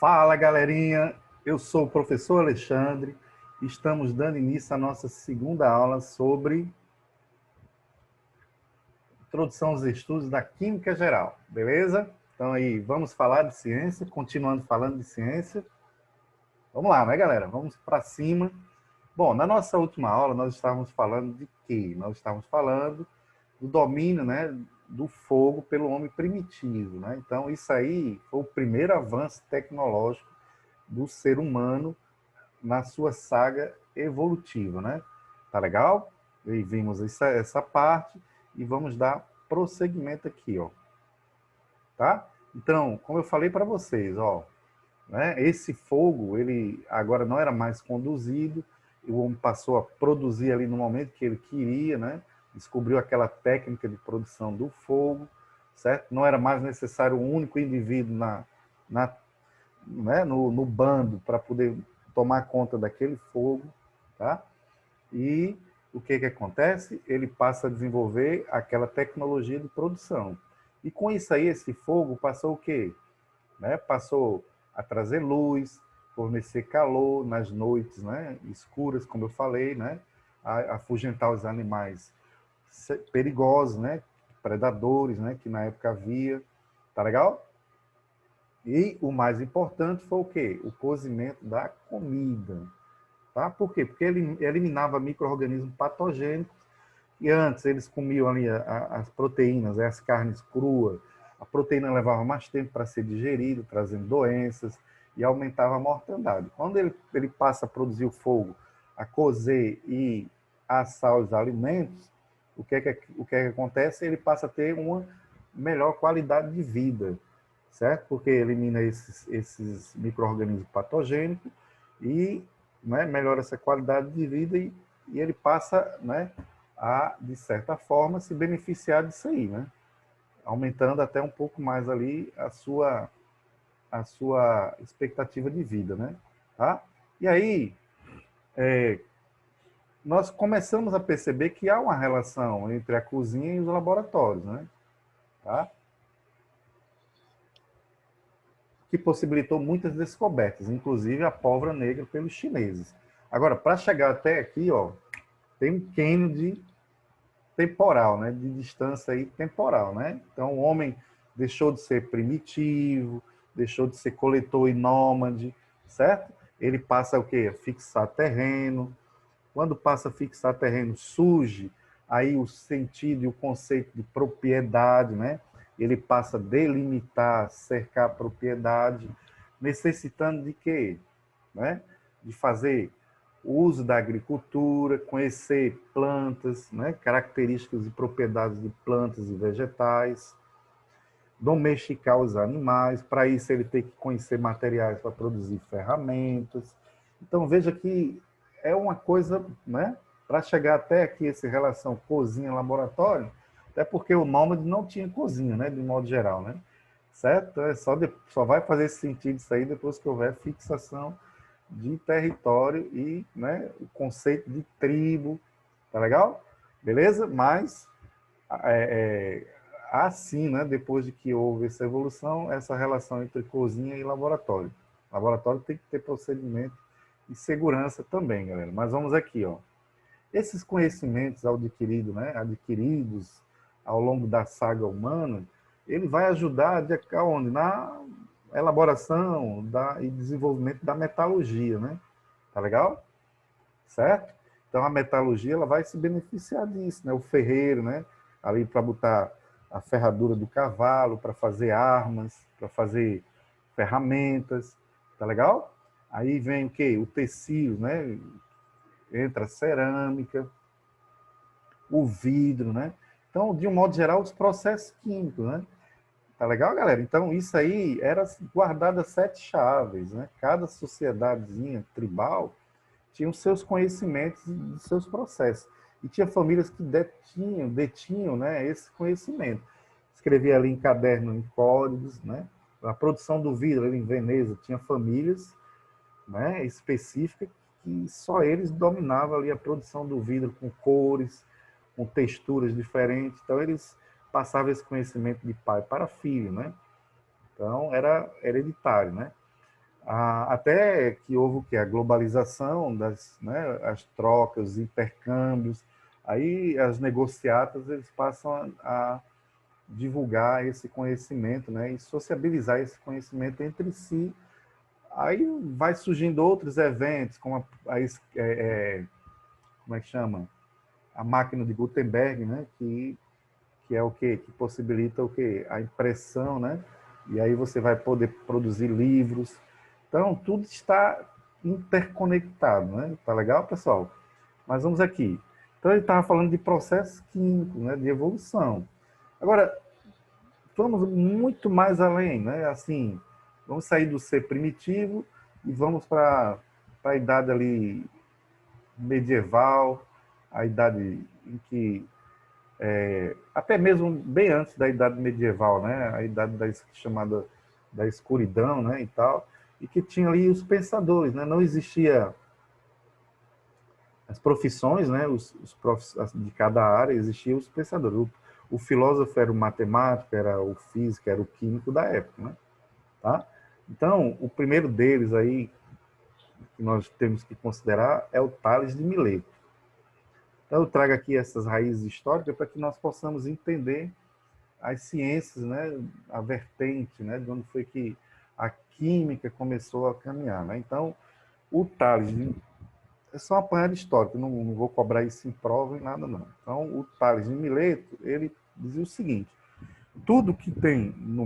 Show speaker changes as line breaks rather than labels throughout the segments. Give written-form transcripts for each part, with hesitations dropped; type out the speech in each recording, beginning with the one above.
Fala, galerinha! Eu sou o professor Alexandre e estamos dando início à nossa segunda aula sobre introdução aos estudos da Química Geral, beleza? Então aí, vamos falar de ciência, continuando falando de ciência. Vamos lá, né, galera? Vamos para cima. Bom, na nossa última aula nós estávamos falando de quê? Nós estávamos falando do domínio, né, do fogo pelo homem primitivo, né? Então isso aí foi o primeiro avanço tecnológico do ser humano na sua saga evolutiva, né? Tá legal? E vimos essa parte e vamos dar prosseguimento aqui, ó. Tá? Então, como eu falei para vocês, ó, né? Esse fogo, ele agora não era mais conduzido, o homem passou a produzir ali no momento que ele queria, né? Descobriu aquela técnica de produção do fogo, certo? Não era mais necessário um único indivíduo né, no bando para poder tomar conta daquele fogo, tá? E o que acontece? Ele passa a desenvolver aquela tecnologia de produção. E com isso aí, esse fogo passou o quê? Né? Passou a trazer luz, fornecer calor nas noites, né, escuras, como eu falei, né, a afugentar os animais perigosos, né, predadores, né, que na época havia. Tá legal? E o mais importante foi o quê? O cozimento da comida. Tá? Por quê? Porque ele eliminava micro-organismos patogênicos e antes eles comiam ali as proteínas, as carnes cruas. A proteína levava mais tempo para ser digerida, trazendo doenças e aumentava a mortandade. Quando ele passa a produzir o fogo, a cozer e assar os alimentos, o que acontece? Ele passa a ter uma melhor qualidade de vida, certo? Porque elimina esses micro-organismos patogênicos e, né, melhora essa qualidade de vida e ele passa, né, a, de certa forma, se beneficiar disso aí, né? Aumentando até um pouco mais ali a sua expectativa de vida, né? Tá? E aí, nós começamos a perceber que há uma relação entre a cozinha e os laboratórios, né? Tá? Que possibilitou muitas descobertas, inclusive a pólvora negra pelos chineses. Agora, para chegar até aqui, ó, tem um cânion de temporal, né? De distância aí temporal, né? Então, o homem deixou de ser primitivo, deixou de ser coletor e nômade, certo? Ele passa o quê? A fixar terreno. Quando passa a fixar terreno, surge aí o sentido e o conceito de propriedade, né? Ele passa a delimitar, cercar a propriedade, necessitando de quê? Né? De fazer uso da agricultura, conhecer plantas, né? Características e propriedades de plantas e vegetais, domesticar os animais, para isso ele tem que conhecer materiais para produzir ferramentas. Então veja que é uma coisa, né? Para chegar até aqui essa relação cozinha-laboratório, até porque o nômade não tinha cozinha, né? De modo geral, né? Certo? Só vai fazer sentido isso aí depois que houver fixação de território e, né, o conceito de tribo, tá legal? Beleza? Mas assim, né, depois de que houve essa evolução, essa relação entre cozinha e laboratório. Laboratório tem que ter procedimento e segurança também, galera. Mas vamos aqui, ó. Esses conhecimentos adquiridos, né, adquiridos ao longo da saga humana, ele vai ajudar de onde? Na elaboração e desenvolvimento da metalurgia, né? Tá legal? Certo? Então a metalurgia ela vai se beneficiar disso, né? O ferreiro, né? Ali para botar a ferradura do cavalo, para fazer armas, para fazer ferramentas, tá legal? Aí vem o quê? O tecido, né? Entra a cerâmica, o vidro, né? Então, de um modo geral, os processos químicos, né? Tá legal, galera? Então, isso aí era guardado a sete chaves, né? Cada sociedadezinha tribal tinha os seus conhecimentos e seus processos. E tinha famílias que detinham, né, esse conhecimento. Escrevia ali em caderno, em códigos, né? A produção do vidro ali em Veneza tinha famílias, né, específicas que só eles dominavam ali a produção do vidro com cores, com texturas diferentes. Então eles passavam esse conhecimento de pai para filho, né? Então era hereditário, né? Até que houve o quê? A globalização, né, as trocas, os intercâmbios, aí as negociatas eles passam a divulgar esse conhecimento, né, e sociabilizar esse conhecimento entre si. Aí vai surgindo outros eventos, como como é que chama? A máquina de Gutenberg, né, que é o quê? Que possibilita o quê? A impressão, né? E aí você vai poder produzir livros. Então, tudo está interconectado, né? Tá legal, pessoal? Mas vamos aqui. Então, ele estava falando de processos químicos, né? De evolução. Agora, vamos muito mais além, né? Assim, vamos sair do ser primitivo e vamos para a idade ali medieval, a idade em que até mesmo bem antes da idade medieval, né? A idade chamada da escuridão, né? E tal, e que tinha ali os pensadores, né? Não existia as profissões, né? De cada área existiam os pensadores. O filósofo era o matemático, era o físico, era o químico da época, né? Tá? Então, o primeiro deles aí que nós temos que considerar é o Tales de Mileto. Então, eu trago aqui essas raízes históricas para que nós possamos entender as ciências, né, a vertente, né, de onde foi que a química começou a caminhar, né? Então, o Tales, é só uma apanhada histórica, não vou cobrar isso em prova e nada não. Então, o Tales de Mileto, ele dizia o seguinte: tudo que tem no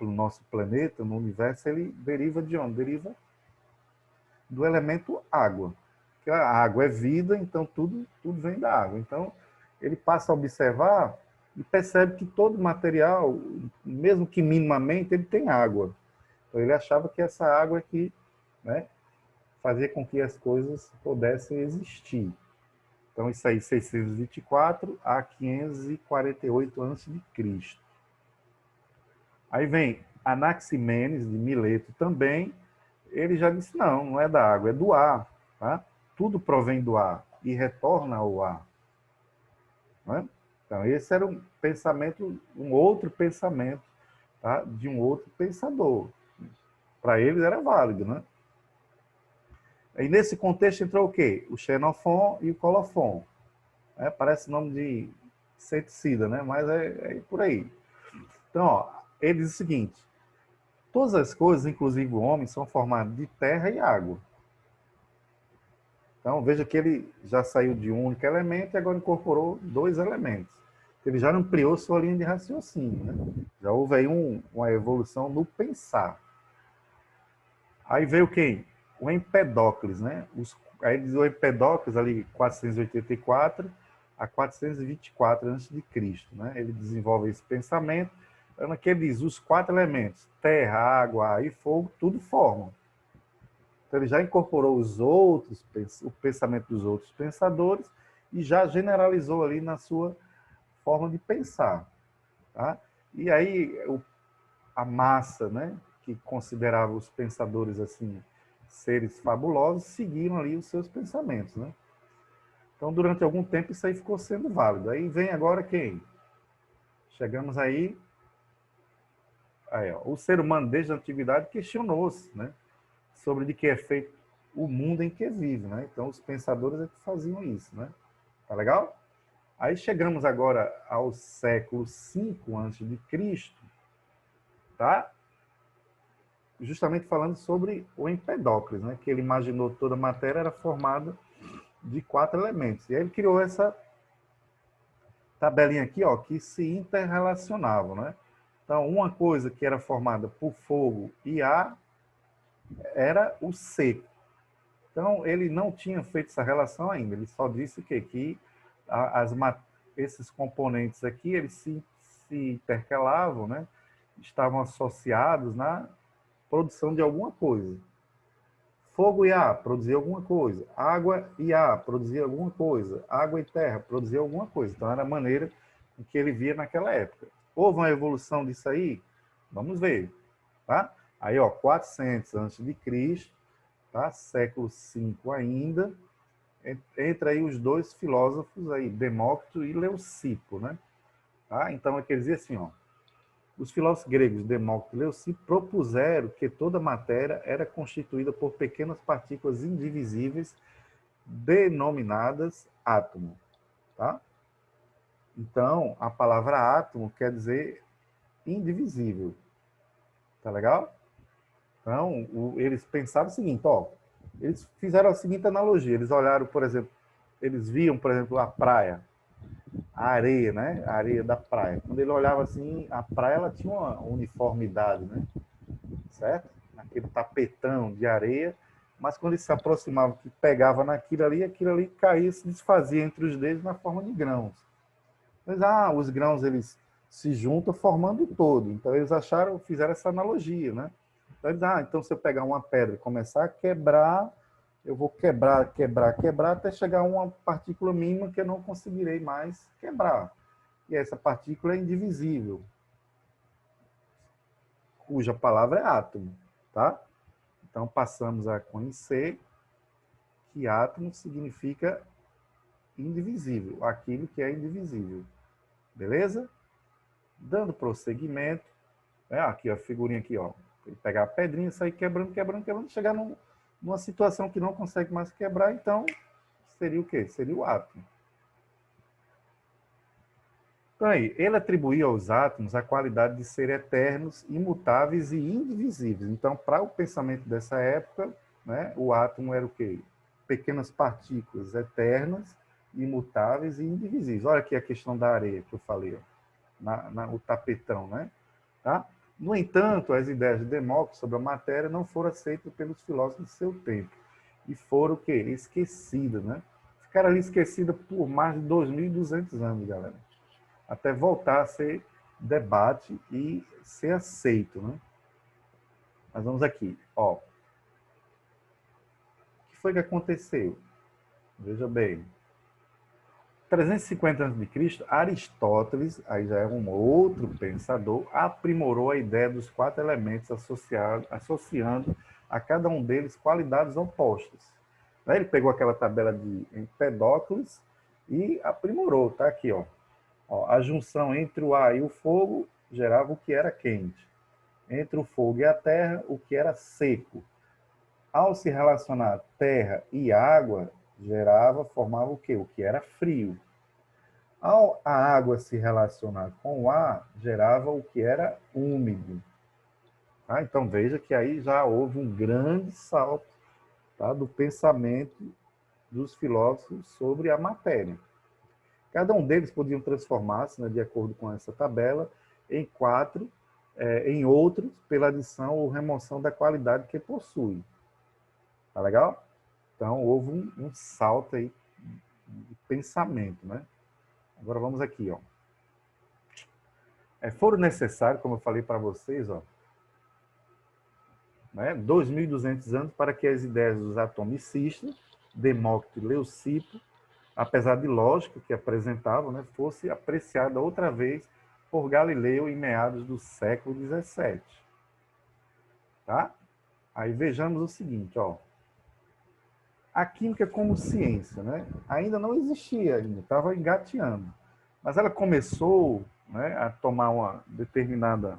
nosso planeta, no universo, ele deriva de onde? Deriva do elemento água. Porque a água é vida, então tudo vem da água. Então, ele passa a observar e percebe que todo material, mesmo que minimamente, ele tem água. Então, ele achava que essa água aqui, né, fazia com que as coisas pudessem existir. Então, isso aí, 624 a 548 a.C. Aí vem Anaximenes, de Mileto também, ele já disse, não é da água, é do ar. Tá? Tudo provém do ar e retorna ao ar. Né? Então, esse era um pensamento, um outro pensamento, tá? De um outro pensador. Para eles era válido. Né? E nesse contexto entrou o quê? O Xenofon e o Colofon. Parece nome de inseticida, né? Mas é por aí. Então, ó, ele diz o seguinte: todas as coisas, inclusive o homem, são formadas de terra e água. Então, veja que ele já saiu de um único elemento e agora incorporou dois elementos. Ele já ampliou sua linha de raciocínio. Né? Já houve aí uma evolução no pensar. Aí veio quem? O Empedócles. Né? Aí diz o Empedócles, ali 484 a 424 a.C. Né? Ele desenvolve esse pensamento, que ele diz os quatro elementos, terra, água, ar e fogo, tudo formam. Então, ele já incorporou o pensamento dos outros pensadores e já generalizou ali na sua forma de pensar. Tá? E aí, a massa, né, que considerava os pensadores assim seres fabulosos, seguiram ali os seus pensamentos. Né? Então, durante algum tempo, isso aí ficou sendo válido. Aí vem agora quem? Chegamos aí ó, o ser humano, desde a antiguidade, questionou-se, né, sobre de que é feito o mundo em que vive, né? Então, os pensadores é que faziam isso, né? Tá legal? Aí chegamos agora ao século V a.C., tá? Justamente falando sobre o Empedócles, né? Que ele imaginou que toda a matéria era formada de quatro elementos. E aí ele criou essa tabelinha aqui, ó, que se interrelacionavam, né? Então, uma coisa que era formada por fogo e ar era o seco. Então, ele não tinha feito essa relação ainda, ele só disse que as, esses componentes aqui, eles se intercalavam, né? Estavam associados na produção de alguma coisa. Fogo e ar produzia alguma coisa, água e ar produzia alguma coisa, água e terra produzia alguma coisa. Então, era a maneira em que ele via naquela época. Houve uma evolução disso aí? Vamos ver. Tá? Aí, ó, 400 a.C., tá? Século V ainda, entra aí os dois filósofos aí, Demócrito e Leucipo, né? Tá? Então, é que ele dizia assim, ó, Os filósofos gregos Demócrito e Leucipo propuseram que toda matéria era constituída por pequenas partículas indivisíveis denominadas átomo, tá? Então, a palavra átomo quer dizer indivisível, tá legal? Então, eles pensaram o seguinte, ó, eles fizeram a seguinte analogia, eles olharam, por exemplo, eles viam, por exemplo, a praia, a areia, né? A areia da praia. Quando ele olhava assim, a praia ela tinha uma uniformidade, né? Certo? Aquele tapetão de areia, mas quando ele se aproximava, que pegava naquilo ali caía, se desfazia entre os dedos na forma de grãos. Mas, os grãos eles se juntam formando o todo. Então eles acharam, fizeram essa analogia, né? Então, eles, então se eu pegar uma pedra e começar a quebrar, eu vou quebrar até chegar a uma partícula mínima que eu não conseguirei mais quebrar. E essa partícula é indivisível, cuja palavra é átomo, tá? Então passamos a conhecer que átomo significa indivisível, aquilo que é indivisível. Beleza? Dando prosseguimento, aqui ó, a figurinha aqui, ó, ele pegar a pedrinha, sair quebrando, chegar numa situação que não consegue mais quebrar, então seria o quê? Seria o átomo. Então aí, ele atribuía aos átomos a qualidade de ser eternos, imutáveis e indivisíveis. Então, para o pensamento dessa época, né, o átomo era o quê? Pequenas partículas eternas, imutáveis e indivisíveis. Olha aqui a questão da areia que eu falei, ó, o tapetão, né? Tá? No entanto, as ideias de Demócrito sobre a matéria não foram aceitas pelos filósofos de seu tempo e foram o quê? Esquecidas, né? Ficaram ali esquecidas por mais de 2.200 anos, galera, até voltar a ser debate e ser aceito, né? Mas vamos aqui, ó. O que foi que aconteceu? Veja bem. 350 a.C., Aristóteles, aí já é um outro pensador, aprimorou a ideia dos 4 elementos associando a cada um deles qualidades opostas. Ele pegou aquela tabela de Empedócles e aprimorou, tá aqui, ó. A junção entre o ar e o fogo gerava o que era quente. Entre o fogo e a terra, o que era seco. Ao se relacionar terra e água, formava o quê? O que era frio. Ao a água se relacionar com o ar, gerava o que era úmido. Tá? Então veja que aí já houve um grande salto, tá, do pensamento dos filósofos sobre a matéria. Cada um deles podiam transformar-se, né, de acordo com essa tabela, em outros, pela adição ou remoção da qualidade que possui. Tá legal? Então, houve um salto aí de pensamento, né? Agora vamos aqui, ó. Foram necessários, como eu falei para vocês, ó, né, 2.200 anos para que as ideias dos atomicistas, Demócrito e Leucipo, apesar de lógica que apresentavam, né, fosse apreciada outra vez por Galileu em meados do século XVII. Tá? Aí vejamos o seguinte, ó. A química como ciência, né, ainda não existia, estava engateando. Mas ela começou, né, a tomar uma determinada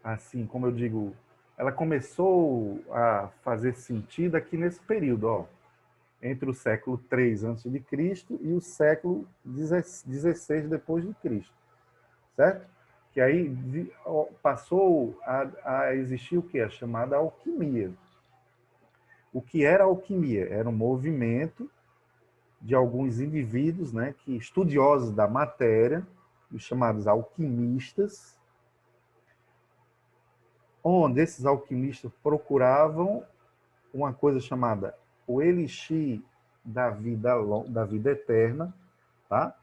assim, como eu digo, ela começou a fazer sentido aqui nesse período, ó, entre o século III a.C. e o século XVI depois de Cristo, certo? Que aí passou a existir o que é chamada alquimia. O que era a alquimia? Era um movimento de alguns indivíduos, né, que estudiosos da matéria, os chamados alquimistas, onde esses alquimistas procuravam uma coisa chamada o elixir da vida eterna, tá?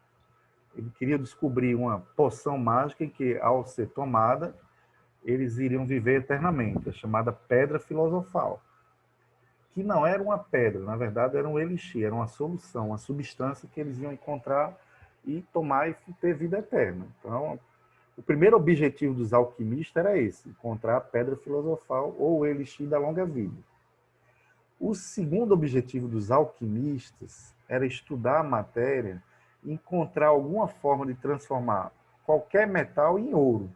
Ele queria descobrir uma poção mágica em que, ao ser tomada, eles iriam viver eternamente, a chamada pedra filosofal, que não era uma pedra, na verdade era um elixir, era uma solução, uma substância que eles iam encontrar e tomar e ter vida eterna. Então, o primeiro objetivo dos alquimistas era esse, encontrar a pedra filosofal ou o elixir da longa vida. O segundo objetivo dos alquimistas era estudar a matéria encontrar alguma forma de transformar qualquer metal em ouro.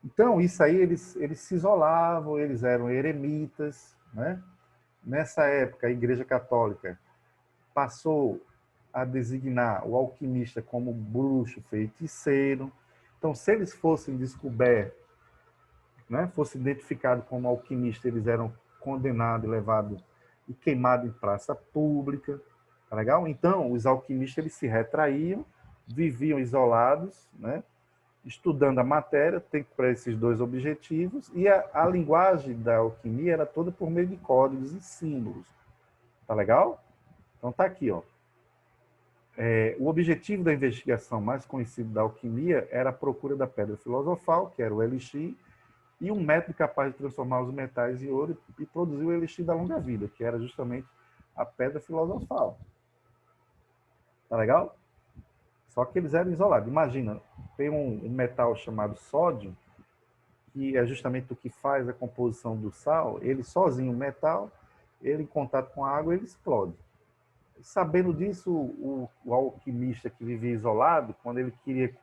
Então, isso aí, eles se isolavam, eles eram eremitas, né? Nessa época, a Igreja Católica passou a designar o alquimista como bruxo, feiticeiro. Então, se eles fossem descobertos, né, fossem identificados como alquimista, eles eram condenados, levados e queimados em praça pública. Tá legal? Então, os alquimistas eles se retraíam, viviam isolados, né, estudando a matéria, tem para esses dois objetivos, e a linguagem da alquimia era toda por meio de códigos e símbolos. Tá legal? Então tá aqui, ó. O objetivo da investigação mais conhecido da alquimia era a procura da pedra filosofal, que era o elixir, e um método capaz de transformar os metais em ouro e produzir o elixir da longa vida, que era justamente a pedra filosofal. Tá legal? Só que eles eram isolados. Imagina, tem um metal chamado sódio, que é justamente o que faz a composição do sal. Ele sozinho, o metal, ele em contato com a água, ele explode. Sabendo disso, o alquimista que vivia isolado, quando ele queria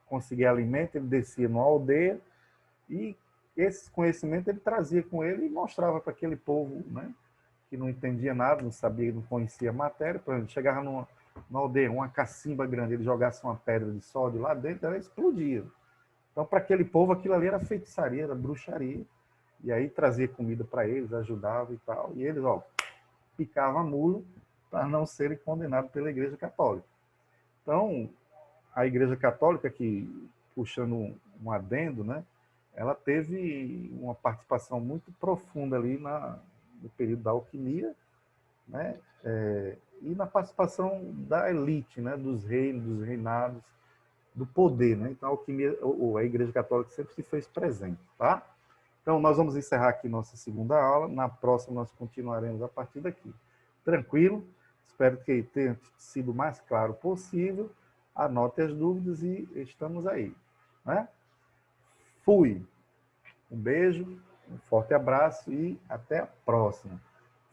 conseguir alimento, ele descia numa aldeia e esse conhecimento ele trazia com ele e mostrava para aquele povo, né, que não entendia nada, não sabia, não conhecia a matéria. Por exemplo, chegava numa aldeia, uma cacimba grande, ele jogasse uma pedra de sódio lá dentro, ela explodia. Então, para aquele povo, aquilo ali era feitiçaria, era bruxaria. E aí trazia comida para eles, ajudava e tal. E eles, ó, picavam a mula para não serem condenados pela Igreja Católica. Então, a Igreja Católica, que puxando um adendo, né, ela teve uma participação muito profunda ali no período da alquimia, né, e na participação da elite, né, dos reinos, dos reinados, do poder, né? Então a alquimia, a Igreja Católica sempre se fez presente, tá? Então nós vamos encerrar aqui nossa segunda aula. Na próxima nós continuaremos a partir daqui. Tranquilo? Espero que tenha sido o mais claro possível. Anote as dúvidas e estamos aí, né? Fui. Um beijo, um forte abraço e até a próxima.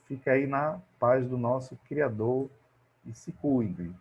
Fica aí na paz do nosso Criador e se cuidem.